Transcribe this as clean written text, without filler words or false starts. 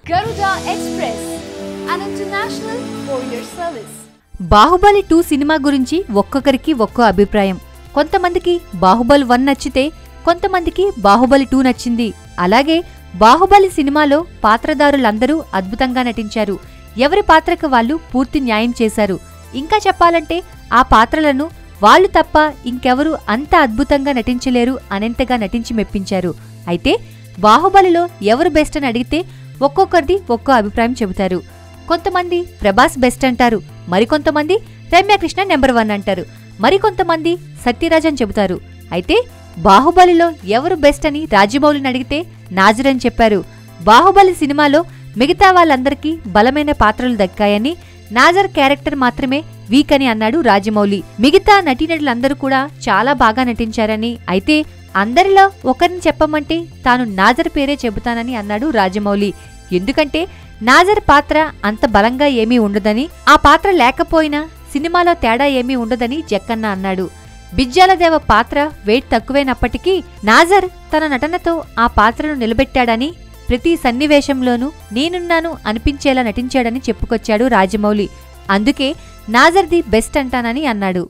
Garuda Express, an international courier service. Baahubali 2 cinema గురించి ఒక్కొక్కరికి ఒక్కో అభిప్రాయం. కొంతమందికి బాహుబలి 1 నచ్చితే కొంతమందికి బాహుబలి 2 నచ్చింది. అలాగే బాహుబలి సినిమాలో పాత్రధారులందరూ అద్భుతంగా నటించారు. ఎవరి పాత్రకు వాళ్ళు పూర్తి న్యాయం చేశారు. ఇంకా చెప్పాలంటే ఆ పాత్రలను వాళ్ళు తప్ప ఇంకెవరూ అంత అద్భుతంగా నటించలేరు అనేంతగా నటించి మెప్పించారు. అయితే బాహుబలిలో ఎవరు బెస్ట్ అని అడిగితే ఒక్కొక్కరిది ఒక్కో అభిప్రాయం చెబుతారు. కొంతమంది ప్రభాస్ బెస్ట్ అంటారు, మరికొంతమంది రమ్యకృష్ణ నెంబర్ 1 అంటారు, మరికొంతమంది సత్యరాజ్ అని చెబుతారు. అయితే బాహుబలిలో ఎవరు బెస్ట్ అని రాజమౌళిని అడిగితే నాజర్ అని చెప్పారు. బాహుబలి సినిమాలో మిగతా వాళ్ళందరికీ బలమైన పాత్రలు దక్కాయని, నాజర్ క్యారెక్టర్ మాత్రమే వీక్ అని అన్నాడు రాజమౌళి. మిగతా నటీనటులందరూ కూడా చాలా బాగా నటించారని, అయితే అందరిలో ఒకరిని చెప్పమంటే తాను నాజర్ పేరే చెబుతానని అన్నాడు రాజమౌళి. ఎందుకంటే నాజర్ పాత్ర అంత బలంగా ఏమీ ఉండదని, ఆ పాత్ర లేకపోయినా సినిమాలో తేడా ఏమీ ఉండదని జక్కన్న అన్నాడు. బిజ్జాలదేవ పాత్ర వెయిట్ తక్కువైనప్పటికీ నాజర్ తన నటనతో ఆ పాత్రను నిలబెట్టాడని, ప్రతి సన్నివేశంలోనూ నేనున్నాను అనిపించేలా నటించాడని చెప్పుకొచ్చాడు రాజమౌళి. అందుకే నాజర్ ది బెస్ట్ అంటానని అన్నాడు.